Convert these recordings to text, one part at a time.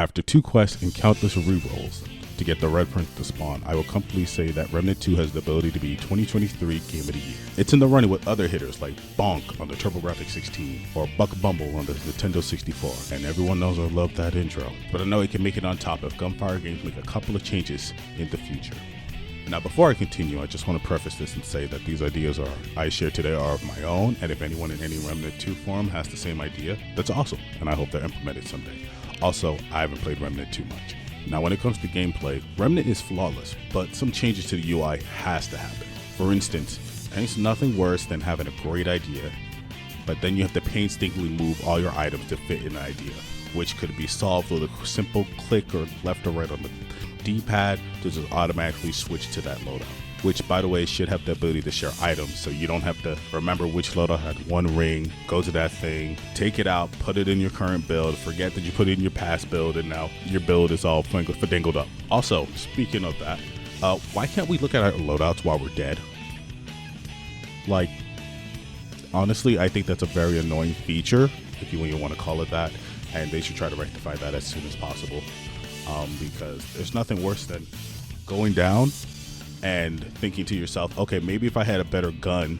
After 2 quests and countless rerolls to get the red prince to spawn, I will comfortably say that Remnant 2 has the ability to be 2023 Game of the Year. It's in the running with other hitters like Bonk on the TurboGrafx 16 or Buck Bumble on the Nintendo 64, and everyone knows I love that intro. But I know it can make it on top if Gunfire Games make a couple of changes in the future. Now, before I continue, I just want to preface this and say that these ideas I share today are of my own, and if anyone in any Remnant 2 forum has the same idea, that's awesome, and I hope they're implemented someday. Also, I haven't played Remnant too much. Now, when it comes to gameplay, Remnant is flawless, but some changes to the UI has to happen. For instance, there's nothing worse than having a great idea, but then you have to painstakingly move all your items to fit in the idea, which could be solved with a simple click or left or right on the D-pad to just automatically switch to that loadout, which, by the way, should have the ability to share items, so you don't have to remember which loadout had one ring, go to that thing, take it out, put it in your current build, forget that you put it in your past build, and now your build is all fangled up. Also, speaking of that, why can't we look at our loadouts while we're dead? Like, honestly, I think that's a very annoying feature, if you want to call it that, and they should try to rectify that as soon as possible, because there's nothing worse than going down and thinking to yourself, okay, maybe if I had a better gun,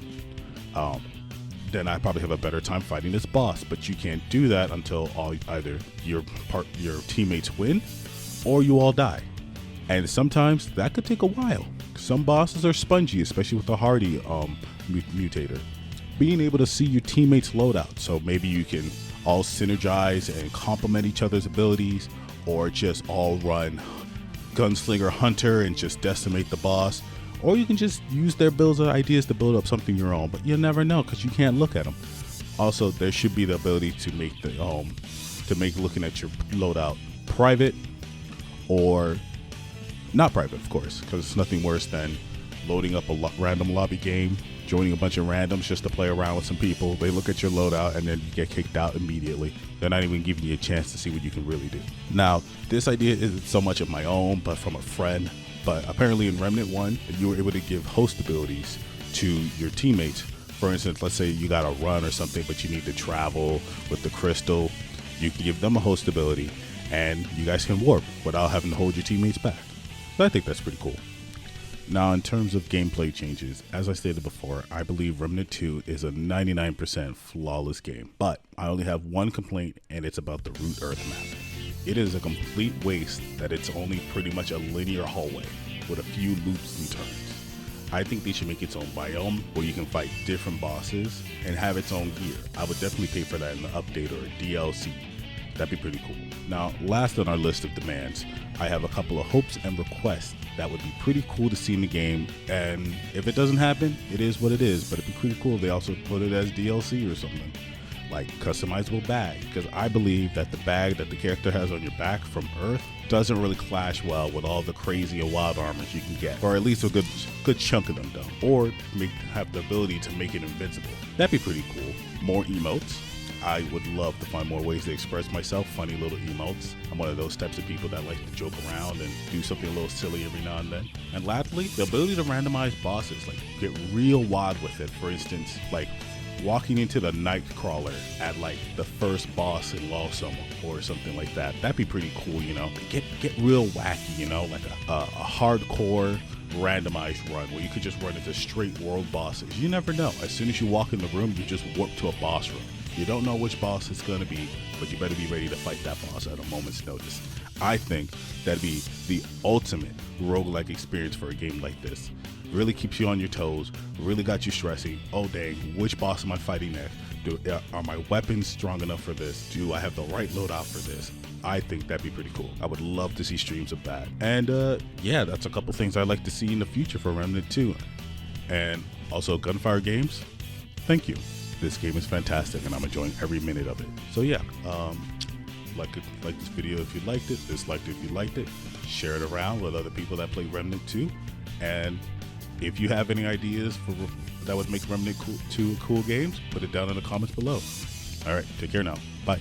then I probably have a better time fighting this boss. But you can't do that until either your teammates win or you all die. And sometimes that could take a while. Some bosses are spongy, especially with the Hardy mutator. Being able to see your teammates loadout, so maybe you can all synergize and complement each other's abilities, or just all run Gunslinger Hunter and just decimate the boss, or you can just use their builds or ideas to build up something your own, but you'll never know because you can't look at them. Also, there should be the ability to make looking at your loadout private, or not private, of course, because it's nothing worse than loading up a random lobby game, joining a bunch of randoms just to play around with some people. They look at your loadout and then you get kicked out immediately. They're not even giving you a chance to see what you can really do. Now, this idea isn't so much of my own, but from a friend. But apparently in Remnant 1, you were able to give host abilities to your teammates. For instance, let's say you got a run or something, but you need to travel with the crystal. You can give them a host ability and you guys can warp without having to hold your teammates back. So I think that's pretty cool. Now, in terms of gameplay changes, as I stated before, I believe Remnant 2 is a 99% flawless game, but I only have one complaint, and it's about the Root Earth map. It is a complete waste that it's only pretty much a linear hallway with a few loops and turns. I think they should make its own biome where you can fight different bosses and have its own gear. I would definitely pay for that in the update or a DLC. That'd be pretty cool. Now, last on our list of demands, I have a couple of hopes and requests that would be pretty cool to see in the game, and if it doesn't happen, it is what it is, but it'd be pretty cool if they also put it as DLC or something, like customizable bag, because I believe that the bag that the character has on your back from Earth doesn't really clash well with all the crazy and wild armors you can get, or at least a good chunk of them though, or have the ability to make it invincible. That'd be pretty cool. More emotes. I would love to find more ways to express myself, funny little emotes. I'm one of those types of people that like to joke around and do something a little silly every now and then. And lastly, the ability to randomize bosses, like get real wild with it. For instance, like walking into the Nightcrawler at like the first boss in Lonesome or something like that. That'd be pretty cool, you know. Get real wacky, you know, like a hardcore randomized run where you could just run into straight world bosses. You never know. As soon as you walk in the room, you just warp to a boss room. You don't know which boss it's going to be, but you better be ready to fight that boss at a moment's notice. I think that'd be the ultimate roguelike experience for a game like this. Really keeps you on your toes, really got you stressing. Oh dang, which boss am I fighting next? Are my weapons strong enough for this? Do I have the right loadout for this? I think that'd be pretty cool. I would love to see streams of that. And yeah, that's a couple things I'd like to see in the future for Remnant 2. And also Gunfire Games, thank you. This game is fantastic and I'm enjoying every minute of it. So yeah, like this video if you liked it, dislike it if you liked it, share it around with other people that play Remnant 2. And if you have any ideas that would make Remnant 2 cool games, put it down in the comments below. All right, take care now. Bye.